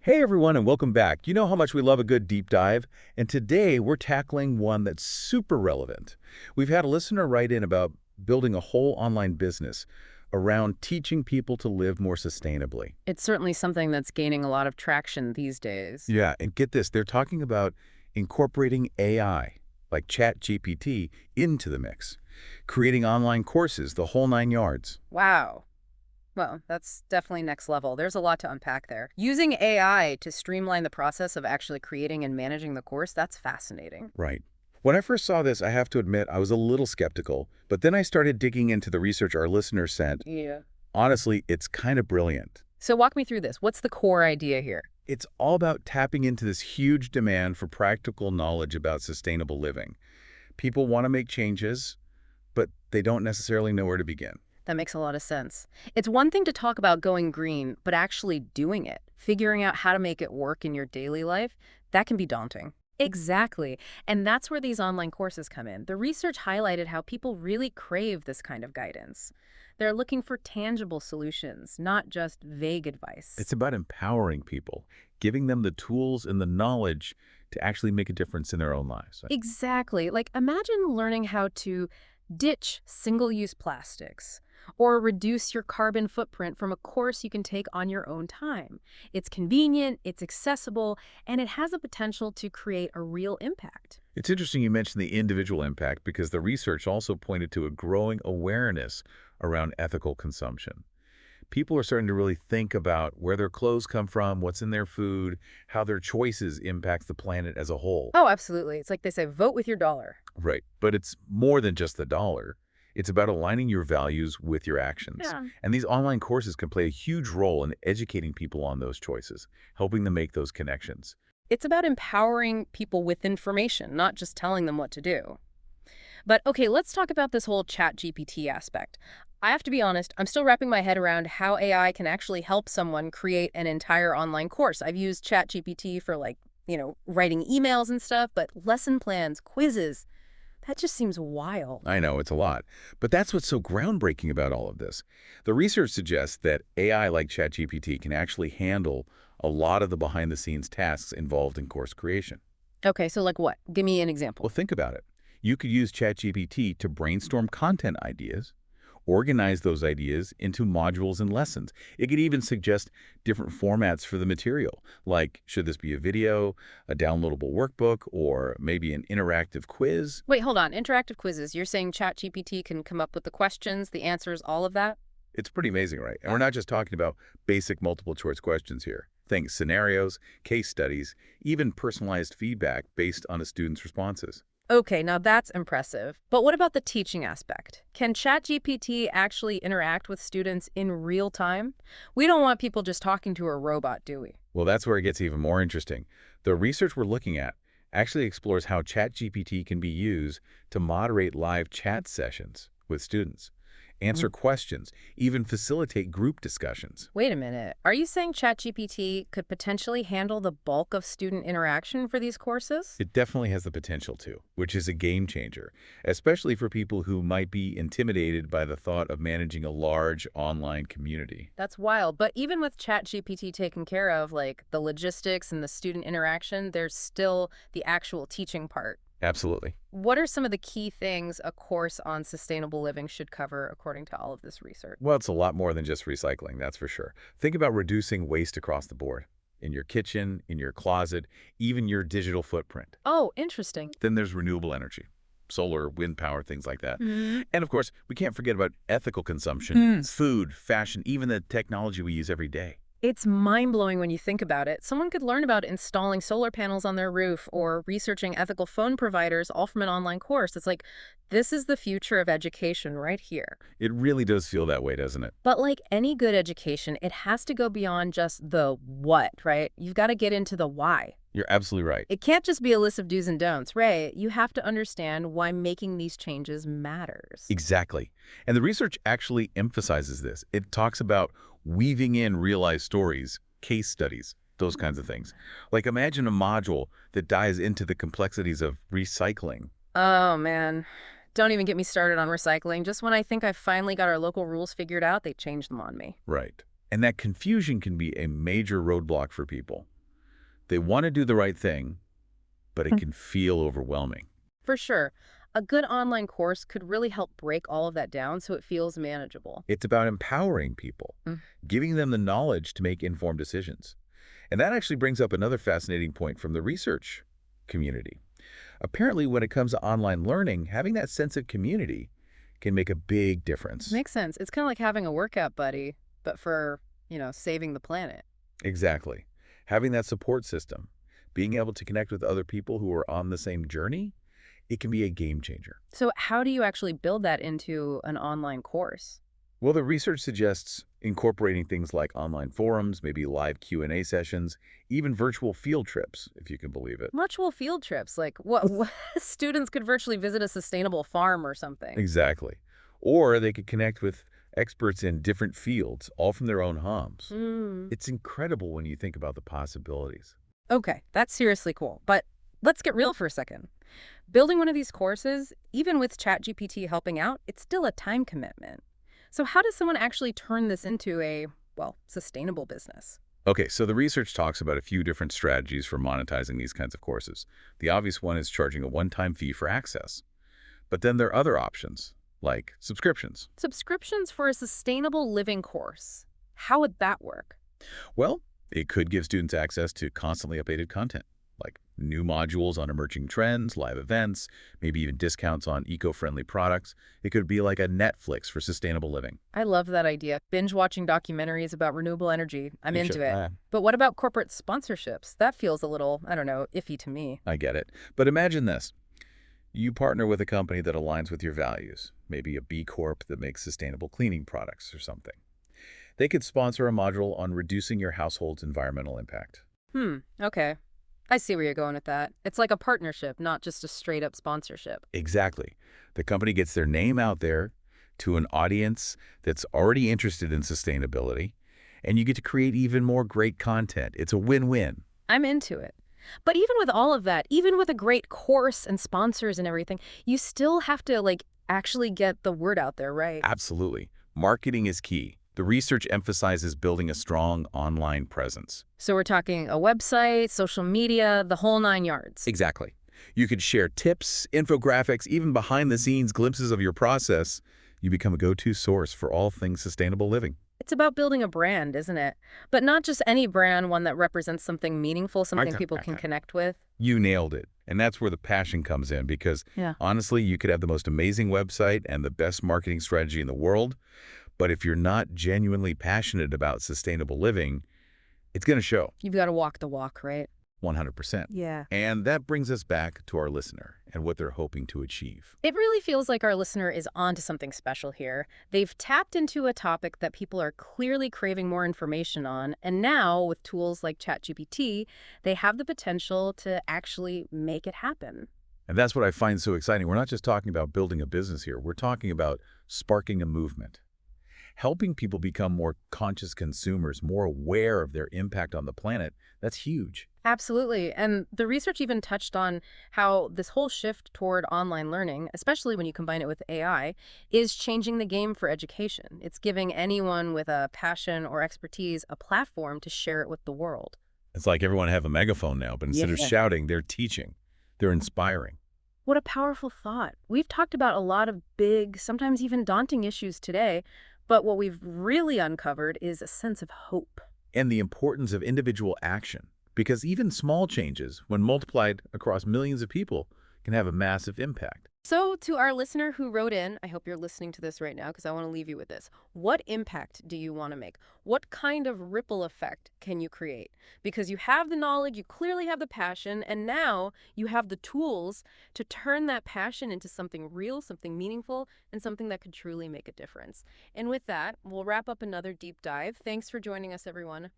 Hey everyone, and welcome back. You know how much we love a good deep dive, and today we're tackling one that's super relevant. We've had a listener write in about building a whole online business around teaching people to live more sustainably. It's certainly something that's gaining a lot of traction these days. Yeah, and get this, they're talking about incorporating AI, like ChatGPT, into the mix, creating online courses, the whole nine yards. Wow. Well, that's definitely next level. There's a lot to unpack there. Using AI to streamline the process of actually creating and managing the course, that's fascinating. Right. When I first saw this, I have to admit I was a little skeptical, but then I started digging into the research our listeners sent. Yeah. Honestly, it's kind of brilliant. So walk me through this. What's the core idea here? It's all about tapping into this huge demand for practical knowledge about sustainable living. People want to make changes, but they don't necessarily know where to begin. That makes a lot of sense. It's one thing to talk about going green, but actually doing it, figuring out how to make it work in your daily life, that can be daunting. Exactly. And that's where these online courses come in. The research highlighted how people really crave this kind of guidance. They're looking for tangible solutions, not just vague advice. It's about empowering people, giving them the tools and the knowledge to actually make a difference in their own lives. Exactly. Like, imagine learning how to ditch single-use plastics or reduce your carbon footprint from a course you can take on your own time. It's convenient, it's accessible, and it has the potential to create a real impact. It's interesting you mentioned the individual impact because the research also pointed to a growing awareness around ethical consumption. People are starting to really think about where their clothes come from, what's in their food, how their choices impact the planet as a whole. Oh, absolutely. It's like they say, vote with your dollar. Right. But it's more than just the dollar. It's about aligning your values with your actions. Yeah. And these online courses can play a huge role in educating people on those choices, helping them make those connections. It's about empowering people with information, not just telling them what to do. But okay, let's talk about this whole ChatGPT aspect. I have to be honest, I'm still wrapping my head around how AI can actually help someone create an entire online course. I've used ChatGPT for writing emails and stuff, but lesson plans, quizzes, that just seems wild. I know, it's a lot. But that's what's so groundbreaking about all of this. The research suggests that AI like ChatGPT can actually handle a lot of the behind-the-scenes tasks involved in course creation. Okay, so like what? Give me an example. Well, think about it. You could use ChatGPT to brainstorm content ideas, organize those ideas into modules and lessons. It could even suggest different formats for the material, like should this be a video, a downloadable workbook, or maybe an interactive quiz? Wait, hold on. Interactive quizzes. You're saying ChatGPT can come up with the questions, the answers, all of that? It's pretty amazing, right? And we're not just talking about basic multiple choice questions here. Think scenarios, case studies, even personalized feedback based on a student's responses. Okay, now that's impressive. But what about the teaching aspect? Can ChatGPT actually interact with students in real time? We don't want people just talking to a robot, do we? Well, that's where it gets even more interesting. The research we're looking at actually explores how ChatGPT can be used to moderate live chat sessions with students, answer questions, even facilitate group discussions. Wait a minute. Are you saying ChatGPT could potentially handle the bulk of student interaction for these courses? It definitely has the potential to, which is a game changer, especially for people who might be intimidated by the thought of managing a large online community. That's wild. But even with ChatGPT taken care of, like the logistics and the student interaction, there's still the actual teaching part. Absolutely. What are some of the key things a course on sustainable living should cover according to all of this research? Well, it's a lot more than just recycling, that's for sure. Think about reducing waste across the board, in your kitchen, in your closet, even your digital footprint. Oh, interesting. Then there's renewable energy, solar, wind power, things like that. Mhm. And of course, we can't forget about ethical consumption, food, fashion, even the technology we use every day. It's mind-blowing when you think about it. Someone could learn about installing solar panels on their roof or researching ethical phone providers all from an online course. It's like, this is the future of education right here. It really does feel that way, doesn't it? But like any good education, it has to go beyond just the what, right? You've got to get into the why. You're absolutely right. It can't just be a list of do's and don'ts, right? You have to understand why making these changes matters. Exactly. And the research actually emphasizes this. It talks about weaving in real-life stories, case studies, those kinds of things. Like imagine a module that dives into the complexities of recycling. Oh, man. Don't even get me started on recycling. Just when I think I've finally got our local rules figured out, they change them on me. Right. And that confusion can be a major roadblock for people. They want to do the right thing, but it Mm. can feel overwhelming. For sure. A good online course could really help break all of that down so it feels manageable. It's about empowering people, Mm. giving them the knowledge to make informed decisions. And that actually brings up another fascinating point from the research community. Apparently, when it comes to online learning, having that sense of community can make a big difference. Makes sense. It's kind of like having a workout buddy, but for, saving the planet. Exactly. Having that support system, being able to connect with other people who are on the same journey, it can be a game changer. So how do you actually build that into an online course? Well, the research suggests incorporating things like online forums, maybe live Q&A sessions, even virtual field trips, if you can believe it. Virtual field trips, like what students could virtually visit a sustainable farm or something. Exactly. Or they could connect with experts in different fields, all from their own homes. Hmm. It's incredible when you think about the possibilities. Okay, that's seriously cool. But let's get real for a second. Building one of these courses, even with ChatGPT helping out, it's still a time commitment. So how does someone actually turn this into a, sustainable business? Okay, so the research talks about a few different strategies for monetizing these kinds of courses. The obvious one is charging a one-time fee for access. But then there are other options, like subscriptions. Subscriptions for a sustainable living course. How would that work? Well, it could give students access to constantly updated content, like new modules on emerging trends, live events, maybe even discounts on eco-friendly products. It could be like a Netflix for sustainable living. I love that idea. Binge watching documentaries about renewable energy. I'm You into should. it. But what about corporate sponsorships? That feels a little, I don't know, iffy to me. I get it. But imagine this. You partner with a company that aligns with your values, maybe a B Corp that makes sustainable cleaning products or something. They could sponsor a module on reducing your household's environmental impact. Okay. I see where you're going with that. It's like a partnership, not just a straight up sponsorship. Exactly. The company gets their name out there to an audience that's already interested in sustainability, and you get to create even more great content. It's a win-win. I'm into it. But even with all of that, even with a great course and sponsors and everything, you still have to actually get the word out there, right? Absolutely. Marketing is key. The research emphasizes building a strong online presence. So we're talking a website, social media, the whole nine yards. Exactly. You could share tips, infographics, even behind-the-scenes glimpses of your process. You become a go-to source for all things sustainable living. It's about building a brand, isn't it? But not just any brand, one that represents something meaningful, something people can connect with. You nailed it. And that's where the passion comes in because, Yeah. honestly, you could have the most amazing website and the best marketing strategy in the world, but if you're not genuinely passionate about sustainable living, it's going to show. You've got to walk the walk, right? 100%. Yeah. And that brings us back to our listener and what they're hoping to achieve. It really feels like our listener is onto something special here. They've tapped into a topic that people are clearly craving more information on, and now, with tools like ChatGPT, they have the potential to actually make it happen. And that's what I find so exciting. We're not just talking about building a business here. We're talking about sparking a movement, helping people become more conscious consumers, more aware of their impact on the planet. That's huge. Absolutely. And the research even touched on how this whole shift toward online learning, especially when you combine it with AI, is changing the game for education. It's giving anyone with a passion or expertise a platform to share it with the world. It's like everyone have a megaphone now, but instead of Yeah. shouting, they're teaching. They're inspiring. What a powerful thought. We've talked about a lot of big, sometimes even daunting issues today, but what we've really uncovered is a sense of hope. And the importance of individual action. Because even small changes, when multiplied across millions of people, can have a massive impact. So, to our listener who wrote in, I hope you're listening to this right now because I want to leave you with this. What impact do you want to make? What kind of ripple effect can you create? Because you have the knowledge, you clearly have the passion, and now you have the tools to turn that passion into something real, something meaningful, and something that could truly make a difference. And with that, we'll wrap up another deep dive. Thanks for joining us, everyone.